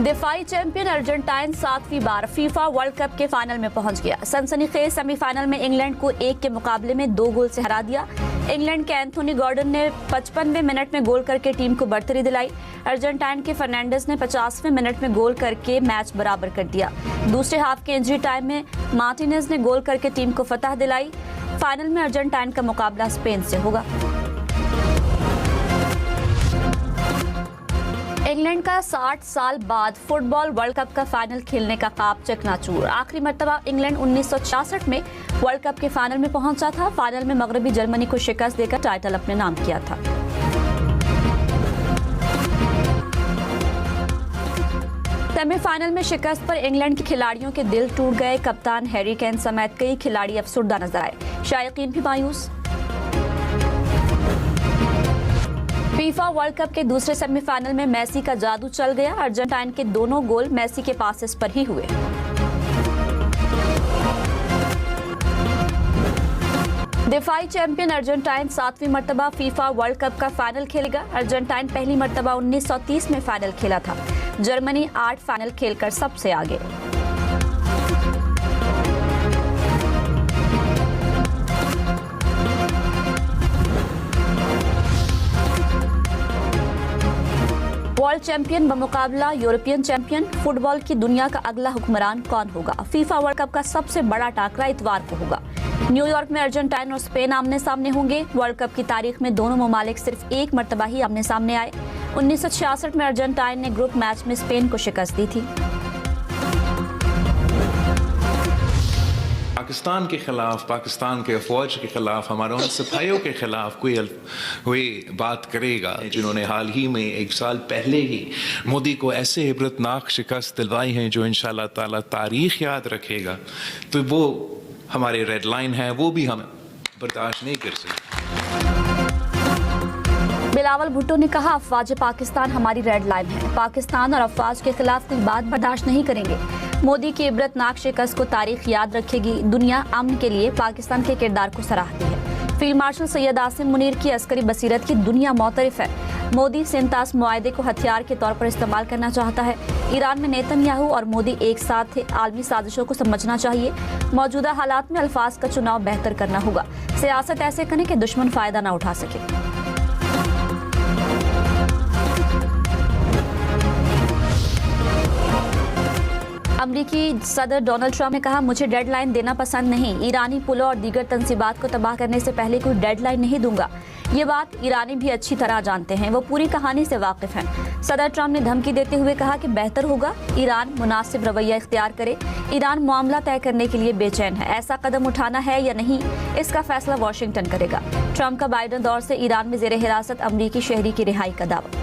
दिफाई champion Argentine 7वीं बार FIFA world cup के final में पहुंच गया। सनसनीखेज सेमीफाइनल में इंग्लैंड को 1 के मुकाबले में 2 गोल से हरा दिया। इंग्लैंड के एंथोनी गॉर्डन ने 55वें मिनट में गोल करके टीम को बढ़तरी दिलाई। अर्जेंटाइन के फर्नांडिस ने 50वें मिनट में गोल करके मैच बराबर कर दिया। दूसरे हाफ के इंजरी टाइम में मार्टिनेज ने गोल करके टीम को फतह दिलाई। फाइनल में अर्जेंटाइन का मुकाबला स्पेन से होगा। इंग्लैंड का 60 साल बाद फुटबॉल वर्ल्ड कप का फाइनल खेलने का ख्वाब चकनाचूर। आखिरी मर्तबा इंग्लैंड 1966 में वर्ल्ड कप के फाइनल में पहुंचा था। फाइनल में मगरबी जर्मनी को शिकस्त देकर टाइटल अपने नाम किया था। सेमीफाइनल में शिकस्त पर इंग्लैंड के खिलाड़ियों के दिल टूट गए। कप्तान हैरी केन समेत कई खिलाड़ी अफसुर्दा नजर आए। शायकीन भी मायूस। फीफा वर्ल्ड कप के दूसरे सेमीफाइनल में मेसी का जादू चल गया। अर्जेंटाइन के दोनों गोल मेसी के पासेस पर ही हुए। दिफाई चैंपियन अर्जेंटाइन 7वीं मर्तबा फीफा वर्ल्ड कप का फाइनल खेलेगा। अर्जेंटाइन पहली मर्तबा 1930 में फाइनल खेला था। जर्मनी 8 फाइनल खेलकर सबसे आगे। वर्ल्ड चैंपियन बमुकाबला यूरोपियन चैंपियन। फुटबॉल की दुनिया का अगला हुक्मरान कौन होगा? फीफा वर्ल्ड कप का सबसे बड़ा टाकरा इतवार को होगा। न्यूयॉर्क में अर्जेंटाइन और स्पेन आमने सामने होंगे। वर्ल्ड कप की तारीख में दोनों ममालिक सिर्फ एक मर्तबा ही आमने सामने आए। 1966 में अर्जेंटाइन ने ग्रुप मैच में स्पेन को शिकस्त दी थी। पाकिस्तान के खिलाफ, पाकिस्तान के फौज के खिलाफ, हमारे उन सिपाहियों के खिलाफ कोई बात करेगा जिन्होंने हाल ही में 1 साल पहले ही मोदी को ऐसे इबरतनाक शिकस्त दिलवाई है जो इंशाल्लाह ताला तारीख याद रखेगा, तो वो हमारे रेड लाइन है, वो भी हम बर्दाश्त नहीं कर सकते। बिलावल भुट्टो ने कहा, अफवाज पाकिस्तान हमारी रेड लाइन है। पाकिस्तान और अफवाज के खिलाफ कोई बात बर्दाश्त नहीं करेंगे। मोदी की इबरतनाक शिकस्त को तारीख याद रखेगी। दुनिया अमन के लिए पाकिस्तान के किरदार को सराहती है। फील्ड मार्शल सैयद आसिम मुनीर की अस्करी बसीरत की दुनिया मोतरफ है। मोदी सिंतास मुआहदे को हथियार के तौर पर इस्तेमाल करना चाहता है। ईरान में नेतन्याहू और मोदी एक साथ थे। आलमी साजिशों को समझना चाहिए। मौजूदा हालात में अल्फाज का चुनाव बेहतर करना होगा। सियासत ऐसे करें कि दुश्मन फायदा न उठा सके। अमरीकी सदर डोनाल्ड ट्रंप ने कहा, मुझे डेडलाइन देना पसंद नहीं। ईरानी पुलों और दीगर तंसीबात को तबाह करने से पहले कोई डेडलाइन नहीं दूंगा। ये बात ईरानी भी अच्छी तरह जानते हैं। वो पूरी कहानी से वाकिफ हैं। सदर ट्रंप ने धमकी देते हुए कहा कि बेहतर होगा ईरान मुनासिब रवैया इख्तियार करे। ईरान मामला तय करने के लिए बेचैन है। ऐसा कदम उठाना है या नहीं, इसका फैसला वाशिंगटन करेगा। ट्रंप का बाइडन दौर से ईरान में जेर हिरासत अमरीकी शहरी की रिहाई का दावा।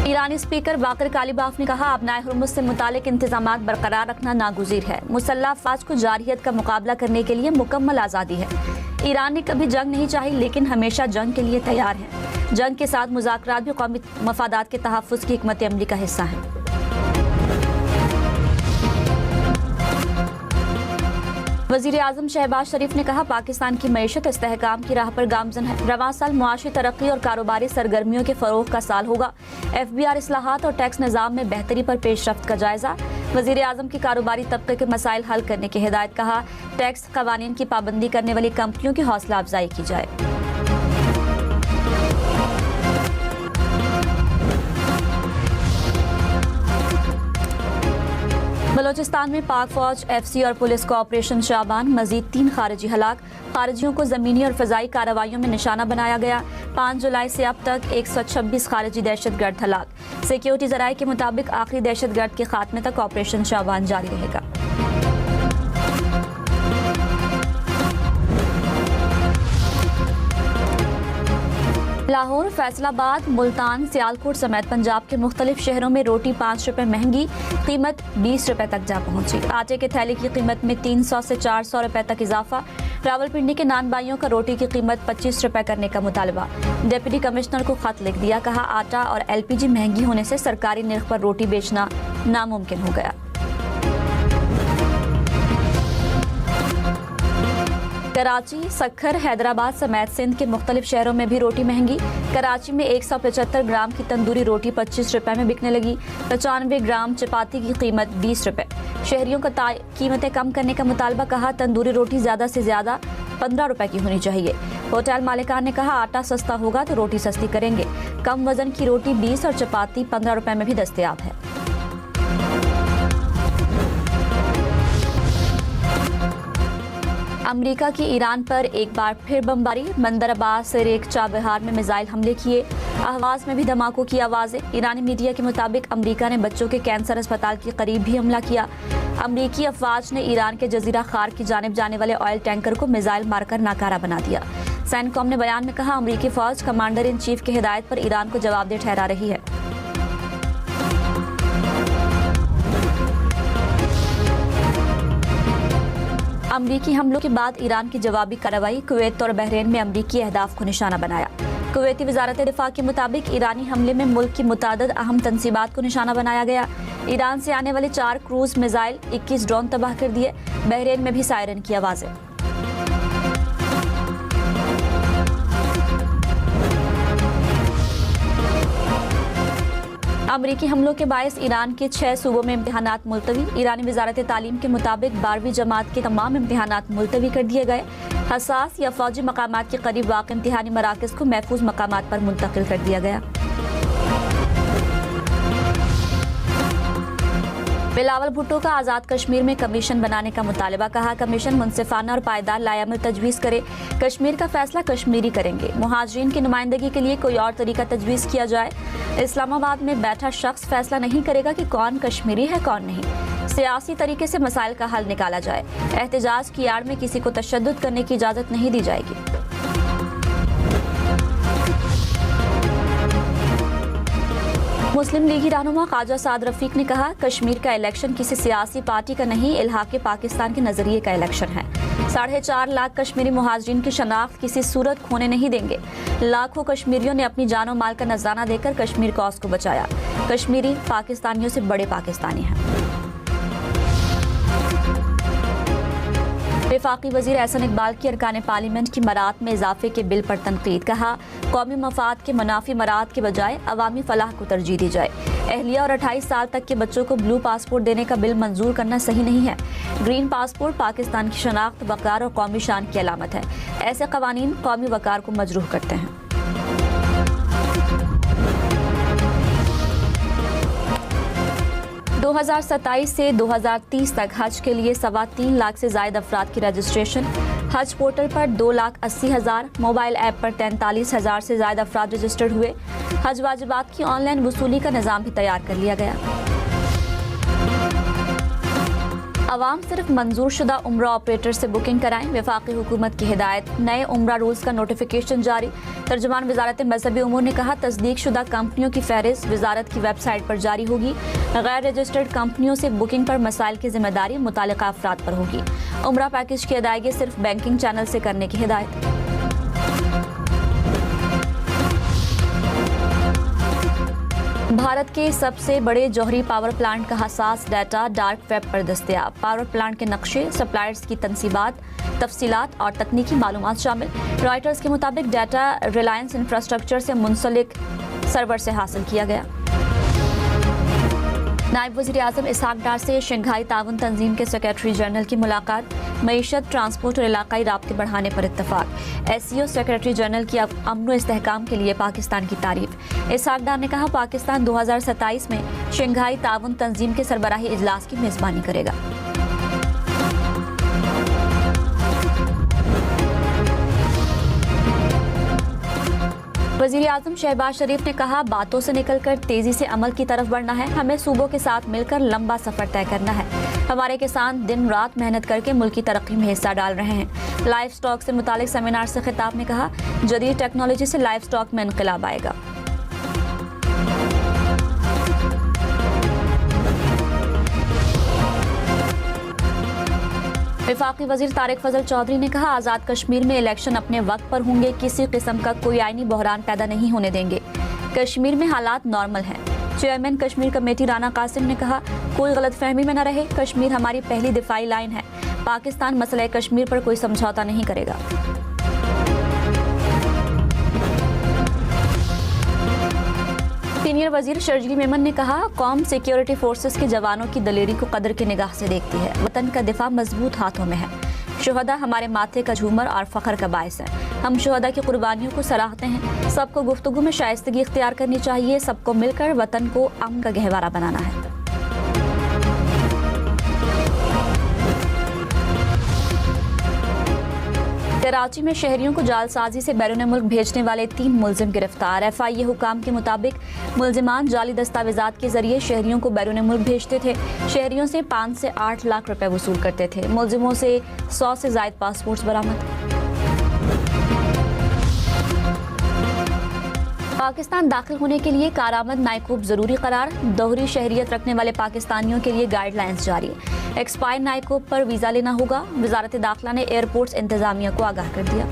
ईरानी स्पीकर बाकर कालीबाफ ने कहा, अपनाए हुर्मुज़ से मुतालिक इंतजामात बरकरार रखना नागुज़ीर है। मुसल्लह अफ़वाज को जारहियत का मुकाबला करने के लिए मुकम्मल आज़ादी है। ईरान ने कभी जंग नहीं चाही, लेकिन हमेशा जंग के लिए तैयार है। जंग के साथ मुज़ाकरात भी कौमी मफादात के तहफ़्फ़ुज़ की हिकमत अमली का हिस्सा है। वज़ीर आज़म शहबाज शरीफ ने कहा, पाकिस्तान की मईशत इस्तेहकाम की राह पर गामज़न है। रवां साल मुआशी तरक्की और कारोबारी सरगर्मियों के फ़रोग़ का साल होगा। FBR इस्लाहात और टैक्स निज़ाम में बेहतरी पर पेशरफ्त का जायज़ा। वज़ीर आज़म की कारोबारी तबके के मसाइल हल करने की हिदायत। कहा, टैक्स क़वानीन की पाबंदी करने वाली कंपनियों की हौसला अफजाई की जाए। बलोचिस्तान में पाक फौज, FC और पुलिस को ऑपरेशन शाबान। मजीद 3 खारिजी हलाक। खारिजियों को ज़मीनी और फ़ज़ाई कार्रवाइयों में निशाना बनाया गया। 5 जुलाई से अब तक 126 खारिजी दहशतगर्द हलाक। सिक्योरिटी ज़राए के मुताबिक आखिरी दहशतगर्द के खात्मे तक ऑपरेशन शाबान जारी रहेगा। लाहौर, फैसलाबाद, मुल्तान, सियालकोट समेत पंजाब के मुख्तलिफ शहरों में रोटी 5 रुपये महंगी। कीमत 20 रुपये तक जा पहुंची। आटे के थैले की कीमत में 300 से 400 रुपये तक इजाफा। रावलपिंडी के नानबाइयों का रोटी की कीमत 25 रुपये करने का मुतालबा। डिप्टी कमिश्नर को खत लिख दिया। कहा, आटा और LPG महंगी होने से सरकारी निर्ख पर रोटी बेचना नामुमकिन हो गया। कराची, सखर, हैदराबाद समेत सिंध के मुख्तलिफ शहरों में भी रोटी महंगी। कराची में 175 ग्राम की तंदूरी रोटी 25 रुपए में बिकने लगी। 95 ग्राम चपाती की कीमत 20 रुपए। शहरियों का कीमतें कम करने का मुतालबा, कहा तंदूरी रोटी ज़्यादा से ज़्यादा 15 रुपए की होनी चाहिए। होटल मालिकान ने कहा आटा सस्ता होगा तो रोटी सस्ती करेंगे। कम वजन की रोटी 20 और चपाती 15 रुपए में भी दस्तयाब है। अमेरिका की ईरान पर एक बार फिर बमबारी। बंदर अब्बास, सिरेक, चाबहार में मिसाइल हमले किए। अहवाज में भी धमाकों की आवाज़ें। ईरानी मीडिया के मुताबिक अमेरिका ने बच्चों के कैंसर अस्पताल के करीब भी हमला किया। अमेरिकी अफवाज ने ईरान के जजीरा खार की जानिब जाने वाले ऑयल टैंकर को मिसाइल मारकर नाकारा बना दिया। सैनकॉम ने बयान में कहा अमेरिकी फौज कमांडर इन चीफ की हिदायत पर ईरान को जवाबदेह ठहरा रही है। अमरीकी हमलों के बाद ईरान की जवाबी कार्रवाई। कुवैत और बहरीन में अमरीकी अहदाफ को निशाना बनाया। कुवैती वजारत दिफा के मुताबिक ईरानी हमले में मुल्क की मुतादद अहम तंसीबात को निशाना बनाया गया। ईरान से आने वाले 4 क्रूज मिसाइल, 21 ड्रोन तबाह कर दिए। बहरीन में भी सायरन की आवाज़ें। अमरीकी हमलों के बायस ईरान के 6 सूबों में इम्तिहानात मुलतवी। ईरानी वजारत तालीम के मुताबिक 12वीं जमात के तमाम इम्तिहानात मुलतवी कर दिए गए। हसास या फौजी मकामात के करीब वाक़ इम्तिहानी मराकज़ को महफूज मकामात पर मुंतकिल कर दिया गया। बिलावल भुट्टो का आज़ाद कश्मीर में कमीशन बनाने का मुतालबा, कहा कमीशन मुनसिफाना और पायदार लायामिल तजवीज़ करे। कश्मीर का फैसला कश्मीरी करेंगे। मुहाजिरीन की नुमाइंदगी के लिए कोई और तरीका तजवीज़ किया जाए। इस्लामाबाद में बैठा शख्स फैसला नहीं करेगा कि कौन कश्मीरी है कौन नहीं। सियासी तरीके से मसाइल का हल निकाला जाए। एहतजाज की आड़ में किसी को तशद्दुद करने की इजाज़त नहीं दी जाएगी। मुस्लिम लीगी रहनुमा ख्वाजा साद रफीक ने कहा कश्मीर का इलेक्शन किसी सियासी पार्टी का नहीं, इल्हाक़े पाकिस्तान के नजरिए का इलेक्शन है। 4.5 लाख कश्मीरी मुहाजिरीन की शनाख्त किसी सूरत खोने नहीं देंगे। लाखों कश्मीरियों ने अपनी जानो माल का नजराना देकर कश्मीर कॉज को बचाया। कश्मीरी पाकिस्तानियों से बड़े पाकिस्तानी हैं। वफाकी वज़ीर एहसन इकबाल की अरकान पार्लियामेंट की मरात में इजाफे के बिल पर तनकीद, कहा कौमी मफाद के मुनाफी मरात के बजाय अवामी फलाह को तरजीह दी जाए। अहलिया और 28 साल तक के बच्चों को ब्लू पासपोर्ट देने का बिल मंजूर करना सही नहीं है। ग्रीन पासपोर्ट पाकिस्तान की शनाख्त, वक़ार और कौमी शान की अलामत है। ऐसे कवानीन कौमी वक़ार को मजरूह करते हैं। दो 2027 से 2030 तक हज के लिए 3.25 लाख से ज़ायद अफराद की रजिस्ट्रेशन। हज पोर्टल पर 2,80,000, मोबाइल ऐप पर 43,000 से ज़ायद अफराद रजिस्टर्ड हुए। हज वाजिबात की ऑनलाइन वसूली का निज़ाम भी तैयार कर लिया गया। अवाम सिर्फ मंजूर शुदा उम्रा ऑपरेटर से बुकिंग कराएं, वफाकी हुकूमत की हिदायत। नए उम्रा रूल्स का नोटिफिकेशन जारी। तर्जुमान वजारत मजहबी उमूर ने कहा तस्दीक शुदा कंपनियों की फहरिस्त वजारत की वेबसाइट पर जारी होगी। गैर रजिस्टर्ड कंपनियों से बुकिंग पर मसाइल की जिम्मेदारी मुतालिका अफराद पर होगी। उम्रा पैकेज की अदायगी सिर्फ बैंकिंग चैनल से करने की हिदायत। भारत के सबसे बड़े जौहरी पावर प्लांट का हसास डाटा डार्क वेब पर दस्तयाब। पावर प्लांट के नक्शे, सप्लायर्स की तनसीबात, तफसीलात और तकनीकी मालूमात शामिल। रॉयटर्स के मुताबिक डाटा रिलायंस इंफ्रास्ट्रक्चर से मुंसलिक सर्वर से हासिल किया गया। नायब वज़ीर आज़म इसहाक डार से शंघाई ताउन तंजीम के सेक्रेटरी जनरल की मुलाकात। मईशत, ट्रांसपोर्ट और इलाकाई राब्ते बढ़ाने पर इत्तफाक। SCO सेक्रेटरी जनरल की अमन इस्तेहकाम के लिए पाकिस्तान की तारीफ। इसहाक डार ने कहा पाकिस्तान 2027 में शंघाई ताउन तंजीम के सरबराही इजलास की मेज़बानी करेगा। वज़ीर आज़म शहबाज शरीफ ने कहा बातों से निकलकर तेजी से अमल की तरफ बढ़ना है। हमें सूबों के साथ मिलकर लंबा सफर तय करना है। हमारे किसान दिन रात मेहनत करके मुल्क की तरक्की में हिस्सा डाल रहे हैं। लाइफ स्टॉक से मुतालिक सेमिनार से खिताब में कहा जदीद टेक्नोलॉजी से लाइफ स्टॉक में इनकलाब आएगा। वफाकी वज़ीर तारिक फजल चौधरी ने कहा आज़ाद कश्मीर में इलेक्शन अपने वक्त पर होंगे। किसी किस्म का कोई आईनी बहरान पैदा नहीं होने देंगे। कश्मीर में हालात नॉर्मल हैं। चेयरमैन कश्मीर कमेटी राना कासिम ने कहा कोई गलतफहमी में न रहे। कश्मीर हमारी पहली दिफाई लाइन है। पाकिस्तान मसला कश्मीर पर कोई समझौता नहीं करेगा। सीनियर वजीर शर्जील मेमन ने कहा, कौम सिक्योरिटी फोर्सेस के जवानों की दलेरी को कदर की निगाह से देखती है। वतन का दिफा मजबूत हाथों में है। शुहदा हमारे माथे का झूमर और फख्र का बायस है। हम शुहदा की कुर्बानियों को सराहते हैं। सबको गुफ्तगू में शाइस्तगी इख्तियार करनी चाहिए। सबको मिलकर वतन को अमन का गहवारा बनाना है। कराची में शहरियों को जालसाजी से बैरून मुल्क भेजने वाले 3 मुलजिम गिरफ्तार। FIA हुकाम के मुताबिक मुलजिमान जाली दस्तावेजात के जरिए शहरियों को बैरून मुल्क भेजते थे। शहरियों से 5 से 8 लाख रुपए वसूल करते थे। मुलजिमों से 100 से ज्यादा पासपोर्ट्स बरामद। पाकिस्तान दाखिल होने के लिए कारामद नायकूब जरूरी करार। दोहरी शहरियत रखने वाले पाकिस्तानियों के लिए गाइडलाइंस जारी। एक्सपायर नायकूब पर वीजा लेना होगा। वजारत दाखिला ने एयरपोर्ट्स इंतजामिया को आगाह कर दिया।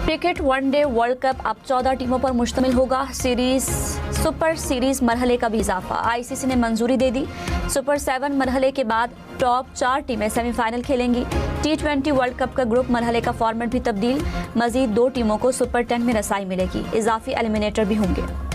क्रिकेट वनडे वर्ल्ड कप अब 14 टीमों पर मुश्तमिल होगा। सुपर सीरीज मरहले का भी इजाफा। ICC ने मंजूरी दे दी। सुपर 7 मरहले के बाद टॉप 4 टीमें सेमीफाइनल खेलेंगी। T20 वर्ल्ड कप का ग्रुप मरहले का फॉर्मेट भी तब्दील। मजीद 2 टीमों को सुपर 10 में रसाई मिलेगी। इजाफी एलिमिनेटर भी होंगे।